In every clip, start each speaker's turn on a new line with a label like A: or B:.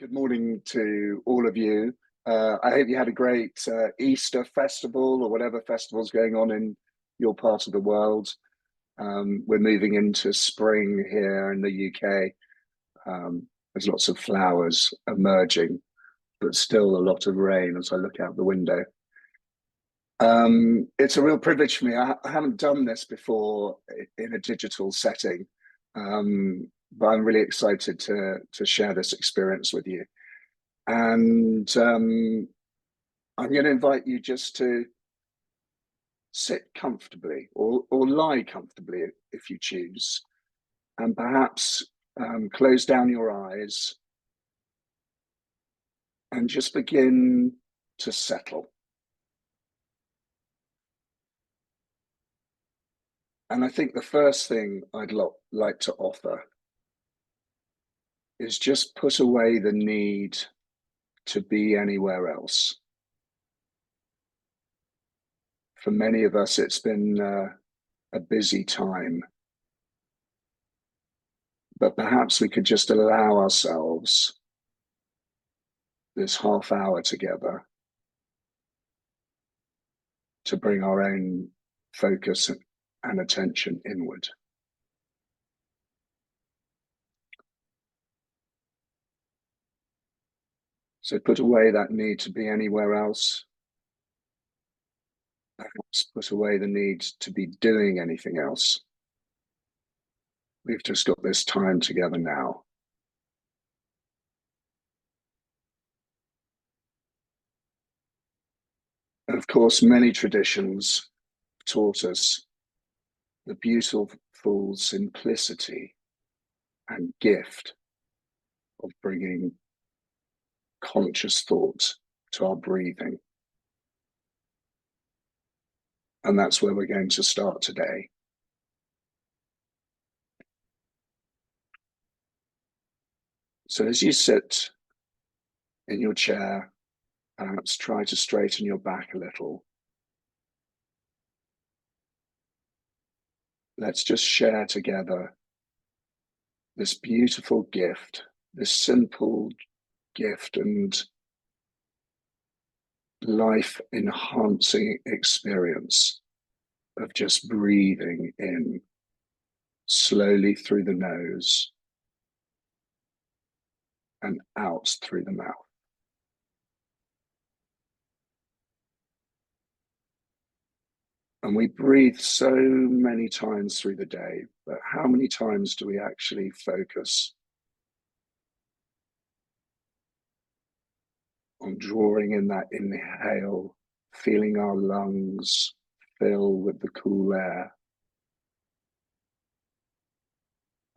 A: Good morning to all of you. I hope you had a great Easter festival or whatever festival's going on in your part of the world. We're moving into spring here in the UK. There's lots of flowers emerging, but still a lot of rain as I look out the window. It's a real privilege for me. I haven't done this before in a digital setting, but I'm really excited to share this experience with you. And I'm going to invite you just to sit comfortably or lie comfortably if you choose, and perhaps close down your eyes and just begin to settle. And I think the first thing I'd like to offer is just put away the need to be anywhere else. For many of us, it's been a busy time, but perhaps we could just allow ourselves this half hour together to bring our own focus and attention inward. So put away that need to be anywhere else. Perhaps put away the need to be doing anything else. We've just got this time together now. And of course, many traditions taught us the beautiful simplicity and gift of bringing conscious thought to our breathing. And that's where we're going to start today. So as you sit in your chair, perhaps try to straighten your back a little. Let's just share together this beautiful gift, this simple gift and life-enhancing experience of just breathing in slowly through the nose and out through the mouth. And we breathe so many times through the day, but how many times do we actually focus on drawing in that inhale, feeling our lungs fill with the cool air,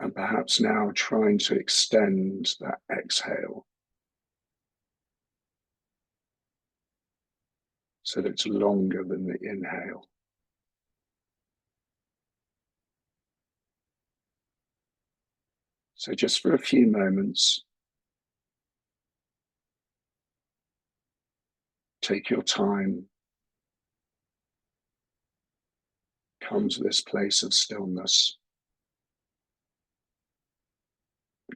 A: and perhaps now trying to extend that exhale so that it's longer than the inhale. So just for a few moments, take your time, come to this place of stillness,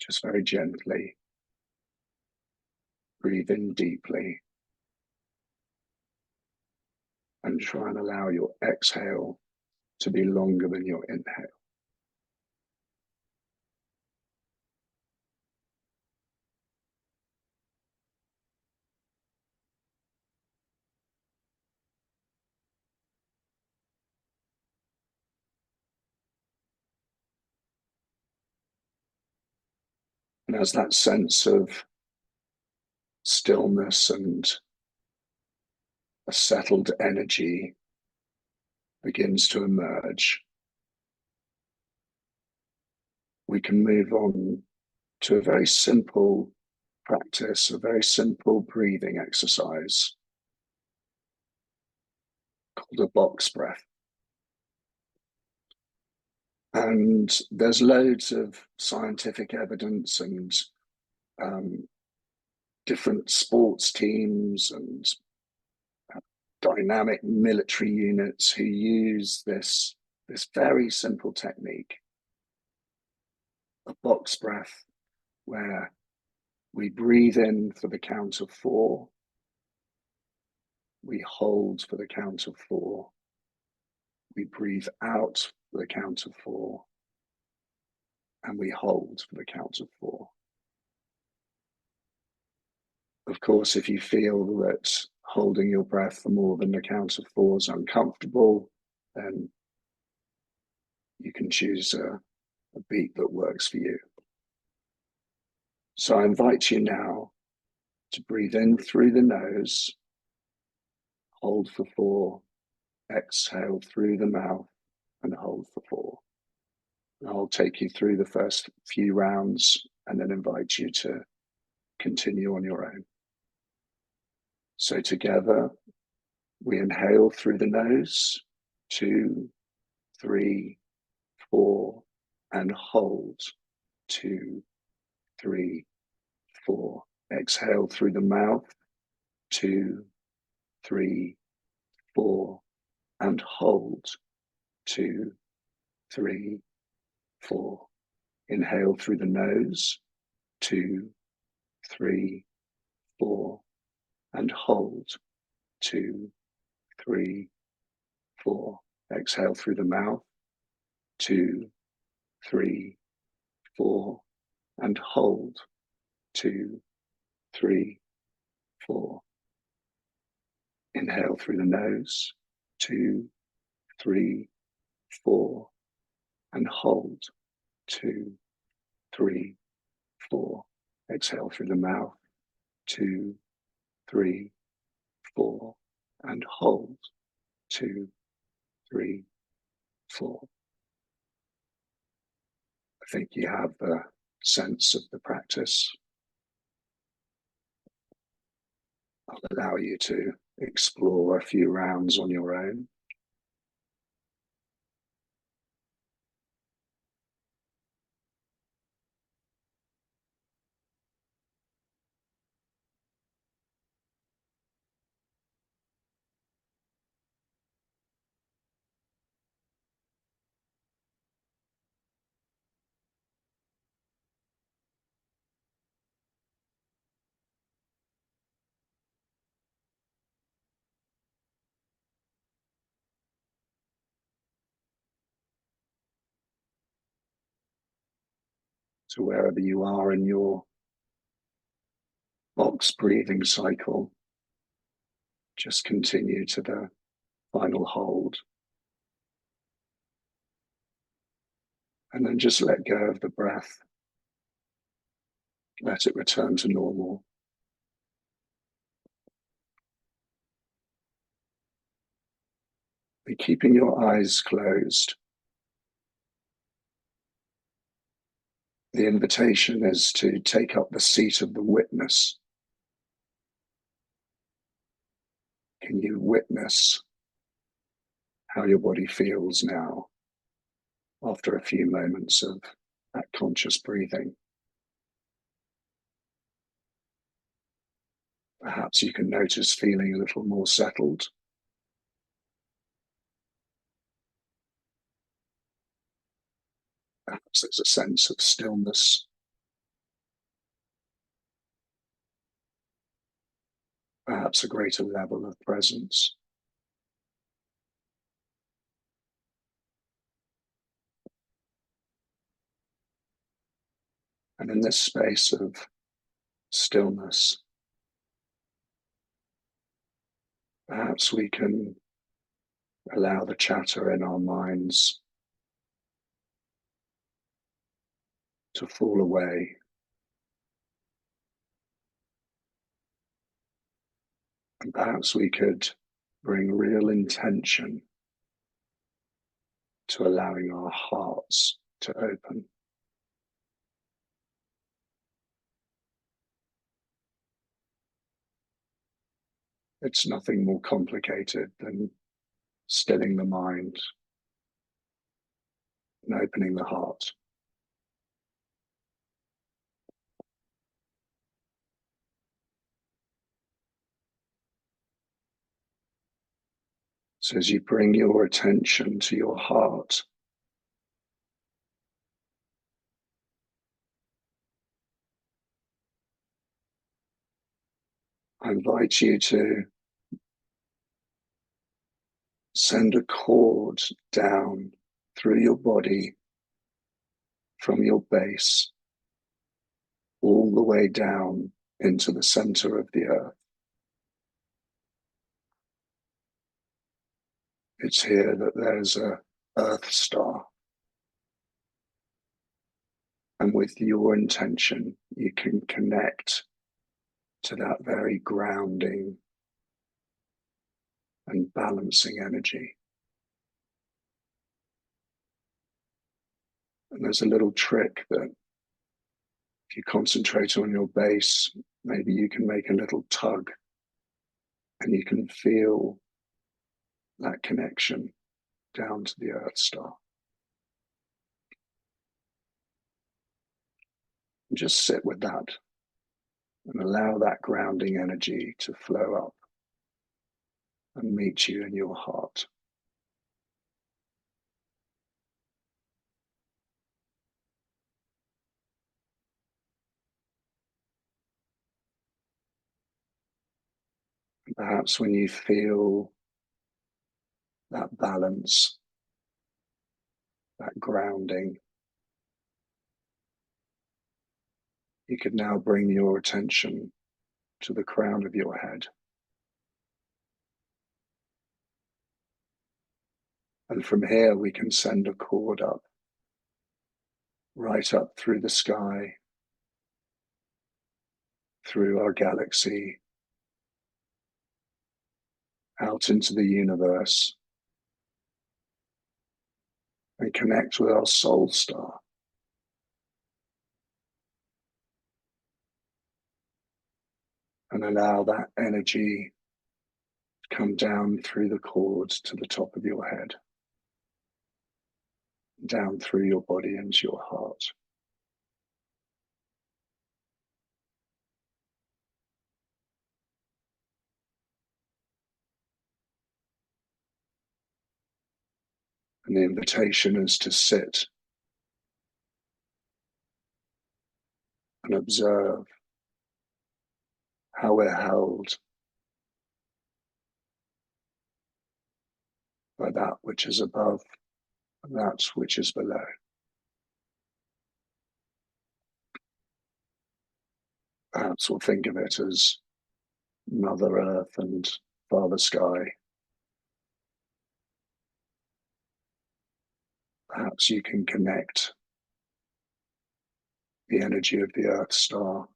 A: just very gently breathe in deeply and try and allow your exhale to be longer than your inhale. And as that sense of stillness and a settled energy begins to emerge, we can move on to a very simple practice, a very simple breathing exercise called a box breath. And there's loads of scientific evidence and different sports teams and dynamic military units who use this very simple technique, a box breath, where We breathe in for the count of 4. We hold for the count of 4. We breathe out for the count of 4. And we hold for the count of 4. Of course, if you feel that holding your breath for more than the count of 4 is uncomfortable, then you can choose a beat that works for you. So I invite you now to breathe in through the nose, hold for 4, exhale through the mouth, and hold for 4. And I'll take you through the first few rounds and then invite you to continue on your own. So together, we inhale through the nose, 2, 3, 4, and hold, 2, 3, 4. Exhale through the mouth, 2, 3, 4, and hold, 2, 3, 4. Inhale through the nose, 2, 3, 4, and hold, 2, 3, 4. Exhale through the mouth, 2, 3, 4, and hold, 2, 3, 4. Inhale through the nose, 2, 3, 4, and hold, 2, 3, 4. Exhale through the mouth, 2, 3, 4, and hold, 2, 3, 4. I think you have the sense of the practice. I'll allow you to explore a few rounds on your own. So wherever you are in your box breathing cycle, just continue to the final hold. And then just let go of the breath. Let it return to normal. Be keeping your eyes closed. The invitation is to take up the seat of the witness. Can you witness how your body feels now after a few moments of that conscious breathing? Perhaps you can notice feeling a little more settled. Perhaps there's a sense of stillness. Perhaps a greater level of presence. And in this space of stillness, perhaps we can allow the chatter in our minds to fall away. And perhaps we could bring real intention to allowing our hearts to open. It's nothing more complicated than stilling the mind and opening the heart. So as you bring your attention to your heart, I invite you to send a cord down through your body from your base all the way down into the center of the earth. It's here that there's a earth star. And with your intention, you can connect to that very grounding and balancing energy. And there's a little trick that if you concentrate on your base, maybe you can make a little tug and you can feel that connection down to the Earth Star. And just sit with that and allow that grounding energy to flow up and meet you in your heart. And perhaps when you feel that balance, that grounding, you could now bring your attention to the crown of your head. And from here, we can send a cord up, right up through the sky, through our galaxy, out into the universe, and connect with our soul star. And allow that energy to come down through the cord to the top of your head, down through your body into your heart. And the invitation is to sit and observe how we're held by that which is above and that which is below. Perhaps we'll think of it as Mother Earth and Father Sky. Perhaps you can connect the energy of the Earth Star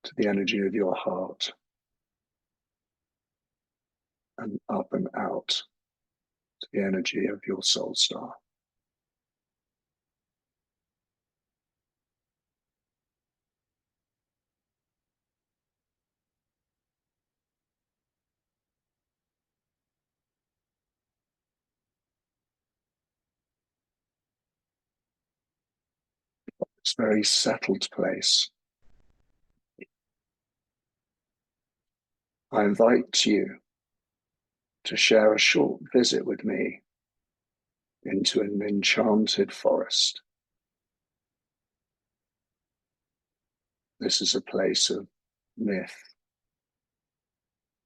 A: to the energy of your heart, and up and out to the energy of your soul star. It's a very settled place. I invite you to share a short visit with me into an enchanted forest. This is a place of myth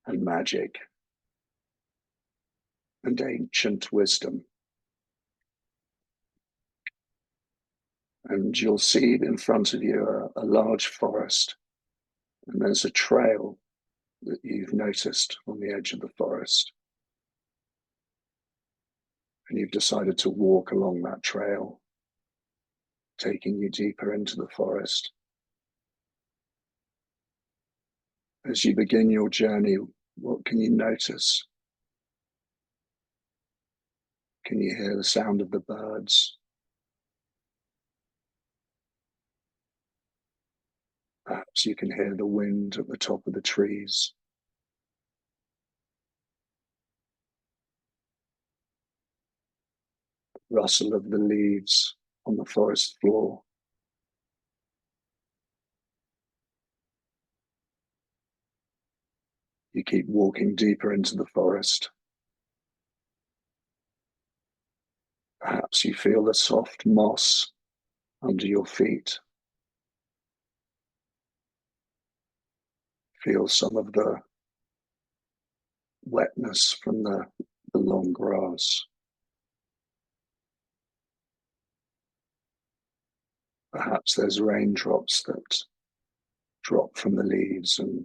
A: and magic and ancient wisdom. And you'll see in front of you a large forest, and there's a trail that you've noticed on the edge of the forest. And you've decided to walk along that trail, taking you deeper into the forest. As you begin your journey, what can you notice? Can you hear the sound of the birds? Perhaps you can hear the wind at the top of the trees. Rustle of the leaves on the forest floor. You keep walking deeper into the forest. Perhaps you feel the soft moss under your feet. Feel some of the wetness from the long grass. Perhaps there's raindrops that drop from the leaves and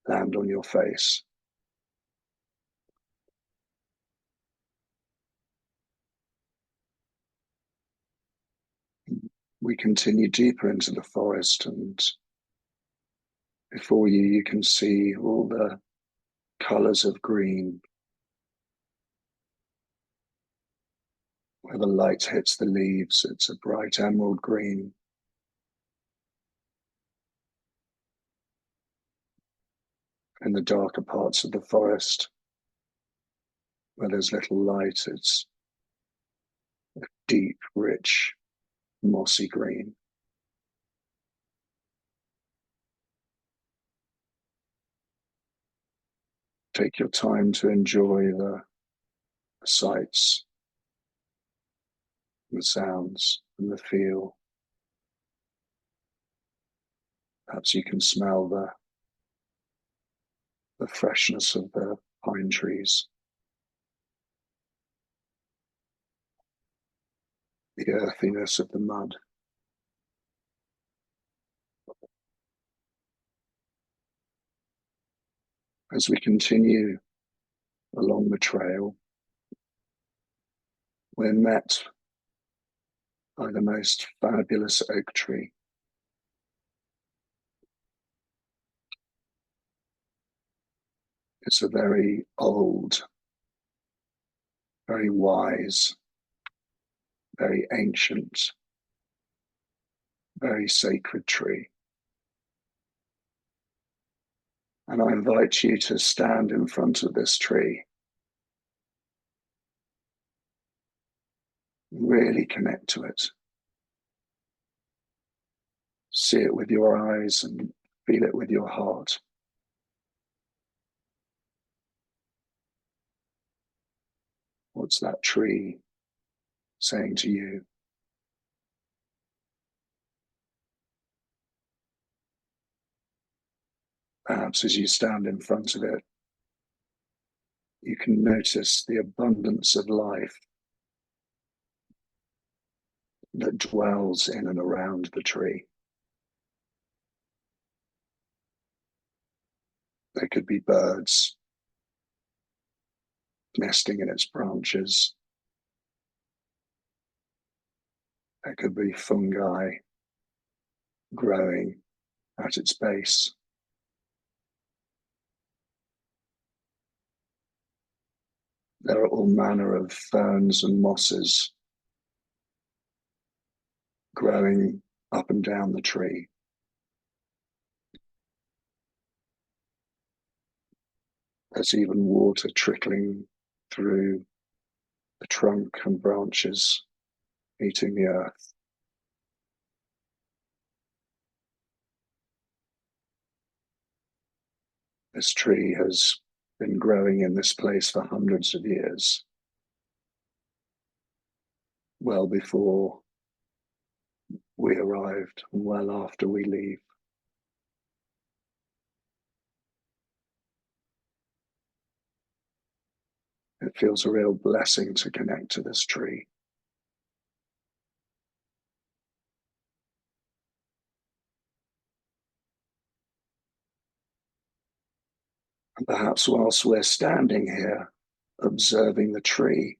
A: land on your face. We continue deeper into the forest, and before you, you can see all the colours of green. Where the light hits the leaves, it's a bright emerald green. In the darker parts of the forest, where there's little light, it's a deep, rich, mossy green. Take your time to enjoy the sights, the sounds, and the feel. Perhaps you can smell the freshness of the pine trees, the earthiness of the mud. As we continue along the trail, we're met by the most fabulous oak tree. It's a very old, very wise, very ancient, very sacred tree. And I invite you to stand in front of this tree. Really connect to it. See it with your eyes and feel it with your heart. What's that tree saying to you? Perhaps as you stand in front of it, you can notice the abundance of life that dwells in and around the tree. There could be birds nesting in its branches. There could be fungi growing at its base. There are all manner of ferns and mosses growing up and down the tree. There's even water trickling through the trunk and branches, meeting the earth. This tree has been growing in this place for hundreds of years, well before we arrived and well after we leave. It feels a real blessing to connect to this tree. And perhaps whilst we're standing here, observing the tree,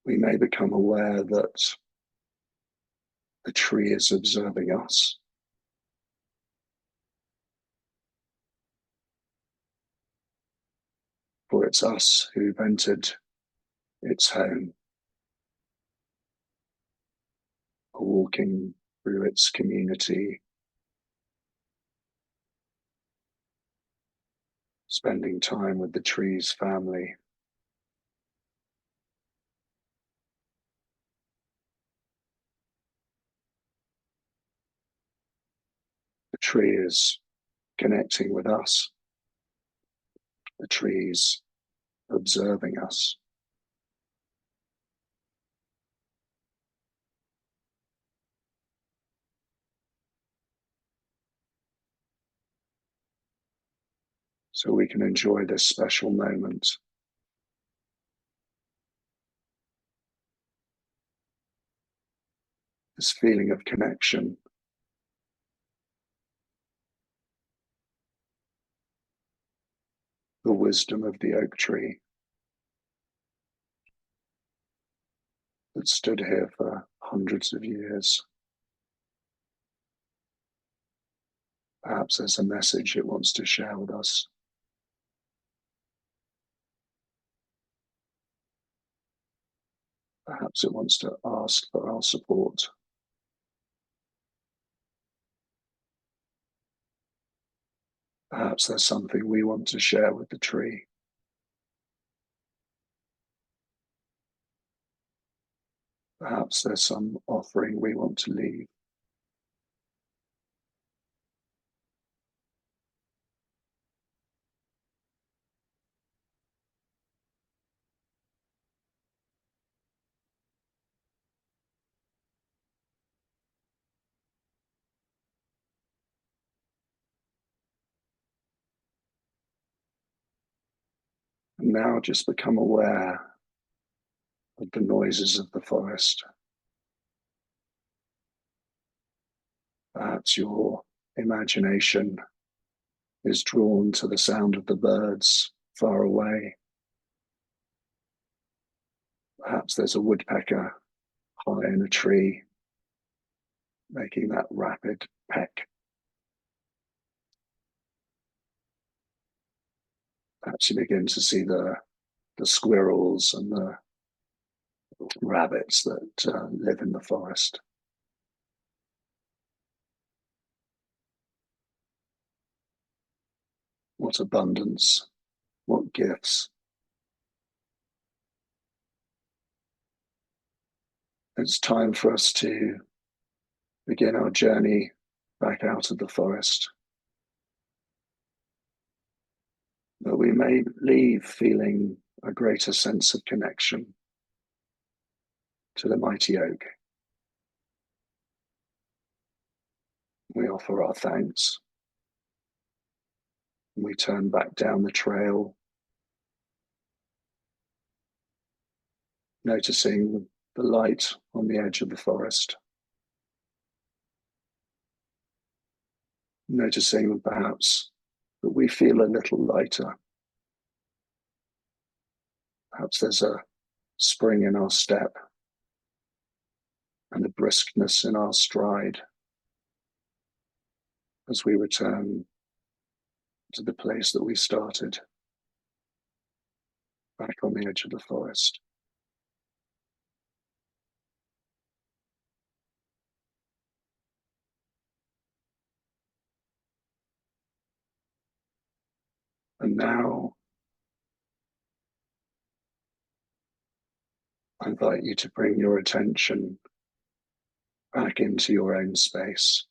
A: we may become aware that the tree is observing us. For it's us who've entered its home, walking through its community, spending time with the tree's family. The tree is connecting with us. The tree's observing us. so we can enjoy this special moment. This feeling of connection, the wisdom of the oak tree that stood here for hundreds of years. Perhaps there's a message it wants to share with us. Perhaps it wants to ask for our support. Perhaps there's something we want to share with the tree. Perhaps there's some offering we want to leave. And now just become aware of the noises of the forest. Perhaps your imagination is drawn to the sound of the birds far away. Perhaps there's a woodpecker high in a tree making that rapid peck. Perhaps you begin to see the squirrels and the rabbits that live in the forest. What abundance, what gifts. It's time for us to begin our journey back out of the forest, that we may leave feeling a greater sense of connection to the mighty oak. We offer our thanks. We turn back down the trail, noticing the light on the edge of the forest, noticing perhaps that we feel a little lighter. Perhaps there's a spring in our step and a briskness in our stride as we return to the place that we started, back on the edge of the forest. And now I invite you to bring your attention back into your own space.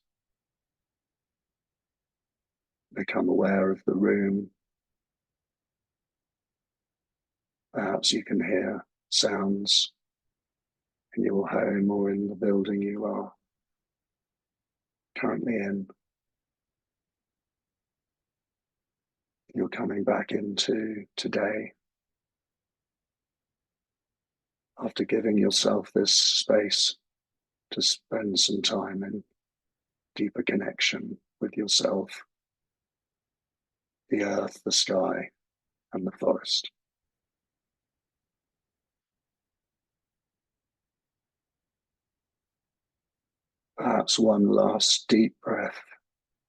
A: Become aware of the room. Perhaps you can hear sounds in your home or in the building you are currently in. You're coming back into today after giving yourself this space to spend some time in deeper connection with yourself, the earth, the sky, and the forest. Perhaps one last deep breath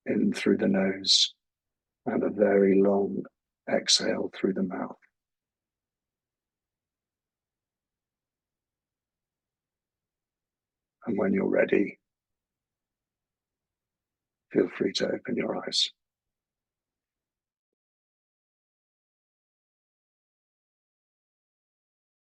A: in through the nose and a very long exhale through the mouth. And when you're ready, feel free to open your eyes.